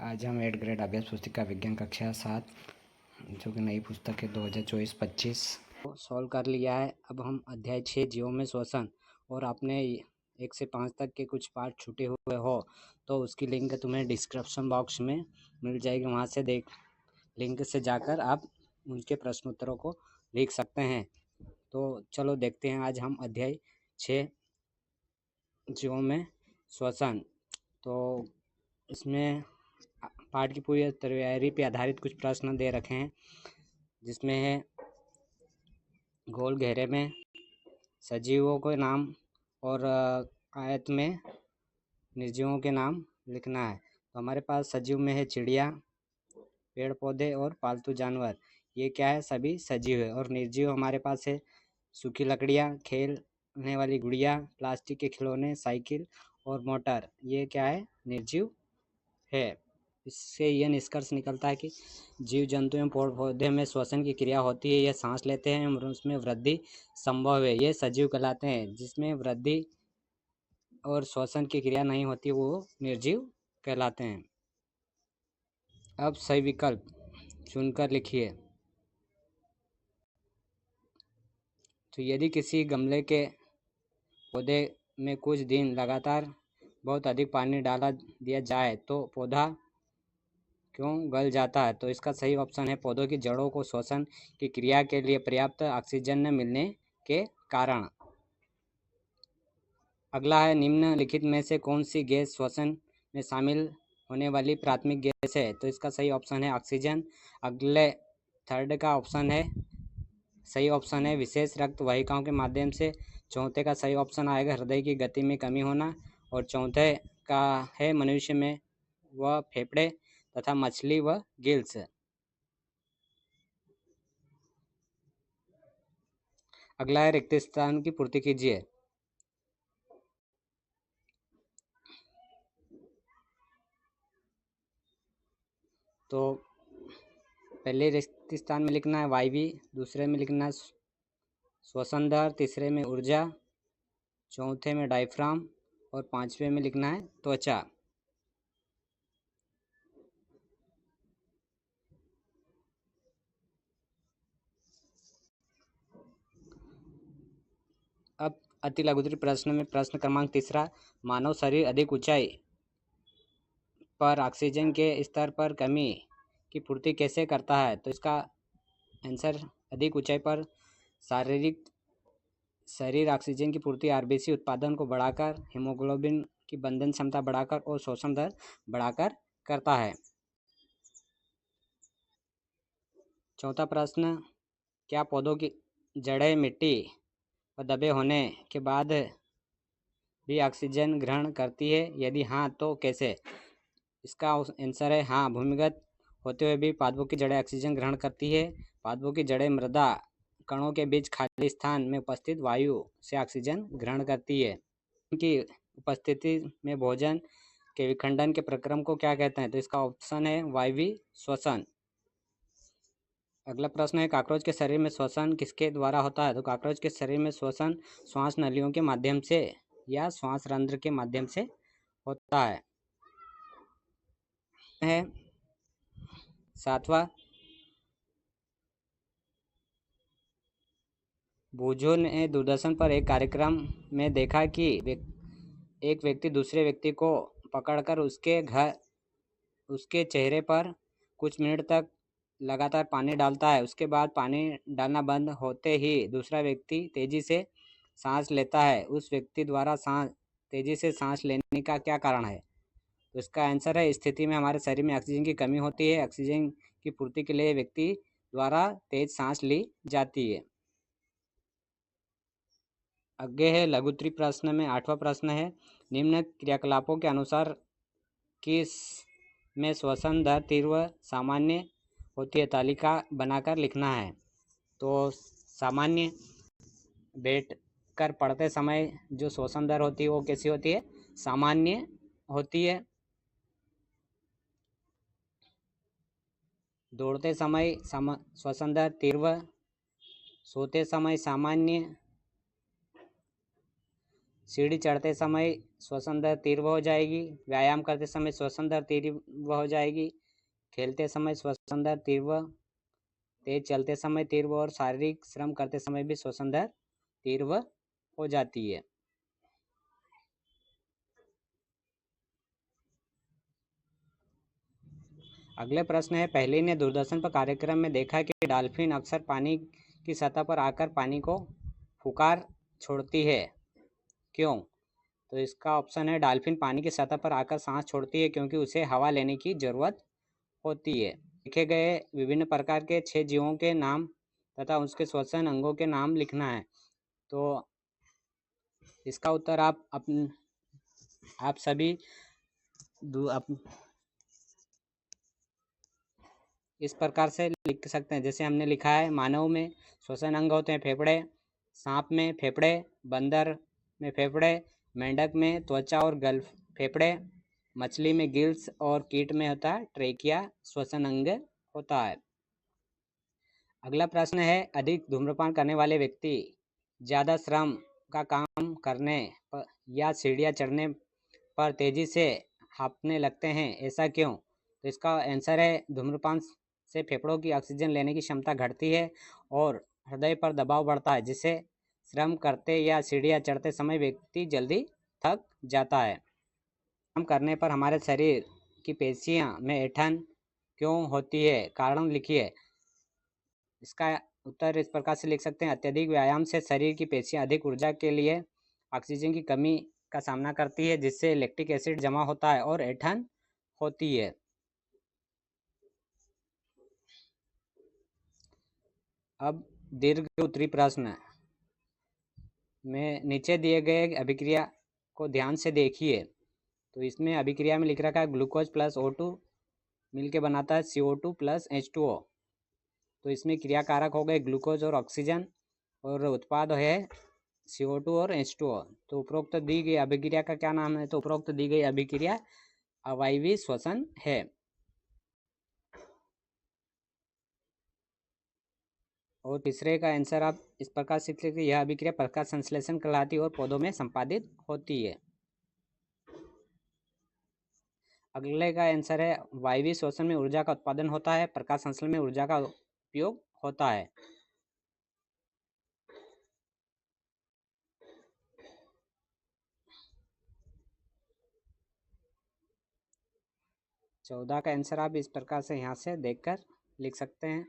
आज हम 8th grade अभ्यास पुस्तिका विज्ञान कक्षा 7 जो कि नई पुस्तक है 2024-25 को सॉल्व कर लिया है। अब हम अध्याय 6 जीवों में श्वसन और आपने 1 से 5 तक के कुछ पार्ट छूटे हुए हो तो उसकी लिंक तुम्हें डिस्क्रिप्शन बॉक्स में मिल जाएगी। वहाँ से लिंक से जाकर आप उनके प्रश्नोत्तरों को लिख सकते हैं। तो चलो देखते हैं आज हम अध्याय 6 जीवों में श्वसन। तो इसमें पाठ की पूरी तैयारी पे आधारित कुछ प्रश्न दे रखे हैं, जिसमें है गोल घेरे में सजीवों के नाम और आयत में निर्जीवों के नाम लिखना है। तो हमारे पास सजीव में है चिड़िया, पेड़ पौधे और पालतू जानवर, ये क्या है, सभी सजीव है। और निर्जीव हमारे पास है सूखी लकड़ियाँ, खेलने वाली गुड़िया, प्लास्टिक के खिलौने, साइकिल और मोटर, ये क्या है, निर्जीव है। इससे यह निष्कर्ष निकलता है कि जीव जंतु एवं पौधे में श्वसन की क्रिया होती है, यह सांस लेते हैं और उसमें वृद्धि संभव है, ये सजीव कहलाते हैं। जिसमें वृद्धि और श्वसन की क्रिया नहीं होती वो निर्जीव कहलाते हैं। अब सही विकल्प चुनकर लिखिए। तो यदि किसी गमले के पौधे में कुछ दिन लगातार बहुत अधिक पानी डाला दिया जाए तो पौधा क्यों गल जाता है? तो इसका सही ऑप्शन है पौधों की जड़ों को श्वसन की क्रिया के लिए पर्याप्त ऑक्सीजन न मिलने के कारण। अगला है निम्नलिखित में से कौन सी गैस श्वसन में शामिल होने वाली प्राथमिक गैस है? तो इसका सही ऑप्शन है ऑक्सीजन। अगले थर्ड का ऑप्शन है सही ऑप्शन है विशेष रक्त वाहिकाओं के माध्यम से। चौथे का सही ऑप्शन आएगा हृदय की गति में कमी होना। और चौथे का है मनुष्य में वह फेफड़े तथा मछली व गिल्स। अगला है रिक्त स्थान की पूर्ति कीजिए। तो पहले रिक्त स्थान में लिखना है वायवी, दूसरे में लिखना है श्वसन दर, तीसरे में ऊर्जा, चौथे में डायफ्राम और पांचवें में लिखना है त्वचा। अब अति लघुत्तरीय प्रश्न में प्रश्न क्रमांक 3, मानव शरीर अधिक ऊंचाई पर ऑक्सीजन के स्तर पर कमी की पूर्ति कैसे करता है? तो इसका आंसर अधिक ऊंचाई पर शरीर ऑक्सीजन की पूर्ति आरबीसी उत्पादन को बढ़ाकर, हीमोग्लोबिन की बंधन क्षमता बढ़ाकर और शोषण दर बढ़ाकर करता है। चौथा प्रश्न, क्या पौधों की जड़ें मिट्टी पर दबे होने के बाद भी ऑक्सीजन ग्रहण करती है? यदि हाँ तो कैसे? इसका आंसर है हाँ, भूमिगत होते हुए भी पादपों की जड़ें ऑक्सीजन ग्रहण करती है। पादपों की जड़ें मृदा कणों के बीच खाली स्थान में उपस्थित वायु से ऑक्सीजन ग्रहण करती है। उनकी उपस्थिति में भोजन के विखंडन के प्रक्रम को क्या कहते हैं? तो इसका ऑप्शन है वायवीय श्वसन। अगला प्रश्न है कॉकरोच के शरीर में श्वसन किसके द्वारा होता है? तो कॉकरोच के शरीर में श्वसन श्वास नलियों के माध्यम से या श्वास रंध्र के माध्यम से होता है। 7वां, बूझो ने दूरदर्शन पर एक कार्यक्रम में देखा कि एक व्यक्ति दूसरे व्यक्ति को पकड़कर उसके चेहरे पर कुछ मिनट तक लगातार पानी डालता है। उसके बाद पानी डालना बंद होते ही दूसरा व्यक्ति तेजी से सांस लेता है। उस व्यक्ति द्वारा तेजी से सांस लेने का क्या कारण है? तो इसका आंसर है, स्थिति में हमारे शरीर में ऑक्सीजन की कमी होती है। ऑक्सीजन की पूर्ति के लिए व्यक्ति द्वारा तेज सांस ली जाती है। आगे है लघुत्तरीय प्रश्न में 8वां प्रश्न है, निम्न क्रियाकलापों के अनुसार किस में श्वसन दर तीव्र सामान्य होती है? तालिका बनाकर लिखना है। तो सामान्य, बैठ कर पढ़ते समय जो श्वसन दर होती है वो कैसी होती है? सामान्य होती है। दौड़ते समय श्वसन दर तीव्र, सोते समय सामान्य, सीढ़ी चढ़ते समय श्वसन दर तीव्र हो जाएगी, व्यायाम करते समय श्वसन दर तीव्र हो जाएगी, खेलते समय श्वसन दर तीव्र, तेज चलते समय तीव्र और शारीरिक श्रम करते समय भी श्वसन दर तीव्र हो जाती है। अगले प्रश्न है, पहली ने दूरदर्शन पर कार्यक्रम में देखा कि डॉल्फिन अक्सर पानी की सतह पर आकर पानी को फुकार छोड़ती है, क्यों? तो इसका ऑप्शन है, डॉल्फिन पानी की सतह पर आकर सांस छोड़ती है क्योंकि उसे हवा लेने की जरूरत होती है। लिखे गए विभिन्न प्रकार के 6 जीवों के नाम तथा उसके श्वसन अंगों के नाम लिखना है। तो इसका उत्तर आप सभी इस प्रकार से लिख सकते हैं। जैसे हमने लिखा है, मानव में श्वसन अंग होते हैं फेफड़े, सांप में फेफड़े, बंदर में फेफड़े, मेंढक में त्वचा और गल फेफड़े, मछली में गिल्स और कीट में होता है ट्रेकिया श्वसन अंग होता है। अगला प्रश्न है, अधिक धूम्रपान करने वाले व्यक्ति ज़्यादा श्रम का काम करने पर या सीढ़ियाँ चढ़ने पर तेजी से हाँफने लगते हैं, ऐसा क्यों? तो इसका आंसर है, धूम्रपान से फेफड़ों की ऑक्सीजन लेने की क्षमता घटती है और हृदय पर दबाव बढ़ता है, जिससे श्रम करते या सीढ़ियाँ चढ़ते समय व्यक्ति जल्दी थक जाता है। काम करने पर हमारे शरीर की पेशियाँ में ऐंठन क्यों होती है, कारण लिखिए। इसका उत्तर इस प्रकार से लिख सकते हैं, अत्यधिक व्यायाम से शरीर की पेशियाँ अधिक ऊर्जा के लिए ऑक्सीजन की कमी का सामना करती है, जिससे लैक्टिक एसिड जमा होता है और ऐंठन होती है। अब दीर्घ उत्तरी प्रश्न में नीचे दिए गए अभिक्रिया को ध्यान से देखिए। तो इसमें अभिक्रिया में लिख रखा है, ग्लूकोज प्लस O2 मिलके बनाता है CO2 प्लस H2O। तो इसमें क्रिया कारक हो गए ग्लूकोज और ऑक्सीजन और उत्पाद है CO2 और H2O। तो उपरोक्त दी गई अभिक्रिया का क्या नाम है? तो उपरोक्त दी गई अभिक्रिया अवायवीय श्वसन है। और तीसरे का आंसर आप इस प्रकार से लिख सकते हैं, यह अभिक्रिया प्रकाश संश्लेषण कहलाती है और पौधों में संपादित होती है। अगले का आंसर है, वायवीय श्वसन में ऊर्जा का उत्पादन होता है, प्रकाश संश्लेषण में ऊर्जा का उपयोग होता है। चौदह का आंसर आप इस प्रकार से यहाँ से देखकर लिख सकते हैं,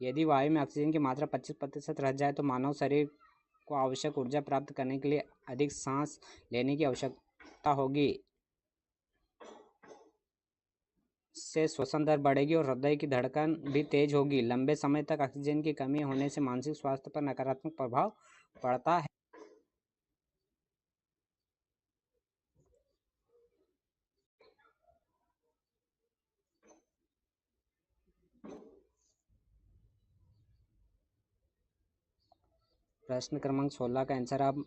यदि वायु में ऑक्सीजन की मात्रा 25% रह जाए तो मानव शरीर को आवश्यक ऊर्जा प्राप्त करने के लिए अधिक सांस लेने की आवश्यकता होगी, से श्वसन दर बढ़ेगी और हृदय की धड़कन भी तेज होगी। लंबे समय तक ऑक्सीजन की कमी होने से मानसिक स्वास्थ्य पर नकारात्मक प्रभाव पड़ता है। प्रश्न क्रमांक 16 का आंसर आप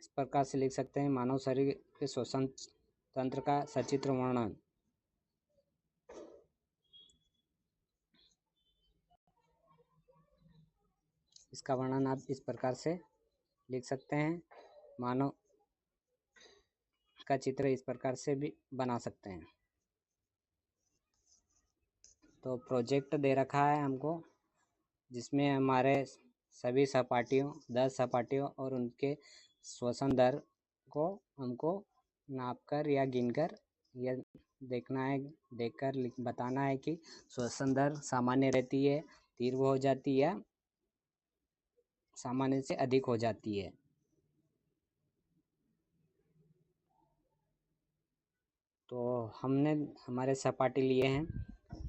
इस प्रकार से लिख सकते हैं, मानव शरीर के श्वसन तंत्र का सचित्र वर्णन। इसका वर्णन आप इस प्रकार से लिख सकते हैं, मानव का चित्र इस प्रकार से भी बना सकते हैं। तो प्रोजेक्ट दे रखा है हमको, जिसमें हमारे सभी सहपाठियों 10 सहपाठियों और उनके श्वसन दर को हमको नापकर या गिनकर यह देखना है, देखकर बताना है कि श्वसन दर सामान्य रहती है, तीव्र हो जाती है, सामान्य से अधिक हो जाती है। तो हमने हमारे सहपाठी लिए हैं।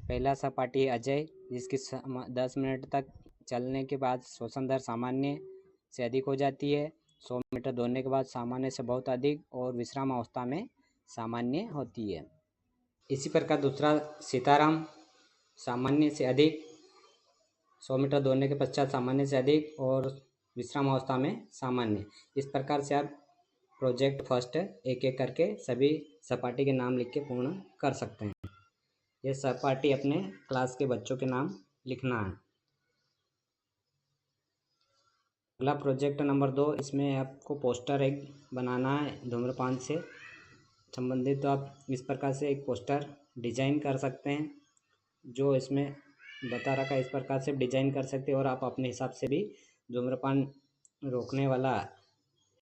पहला सहपाठी अजय, जिसकी 10 मिनट तक चलने के बाद श्वसन दर सामान्य से अधिक हो जाती है, 100 मीटर दौड़ने के बाद सामान्य से बहुत अधिक और विश्राम अवस्था में सामान्य होती है। इसी प्रकार दूसरा सीताराम, सामान्य से अधिक, 100 मीटर दौड़ने के पश्चात सामान्य से अधिक और विश्राम अवस्था में सामान्य। इस प्रकार से आप प्रोजेक्ट फर्स्ट एक एक करके सभी सहपाठी के नाम लिख के पूर्ण कर सकते हैं। ये सहपाठी अपने क्लास के बच्चों के नाम लिखना है। अगला प्रोजेक्ट नंबर 2, इसमें आपको पोस्टर एक बनाना है धूम्रपान से संबंधित। तो आप इस प्रकार से एक पोस्टर डिजाइन कर सकते हैं, जो इसमें बता रखा है इस प्रकार से डिजाइन कर सकते हैं। और आप अपने हिसाब से भी धूम्रपान रोकने वाला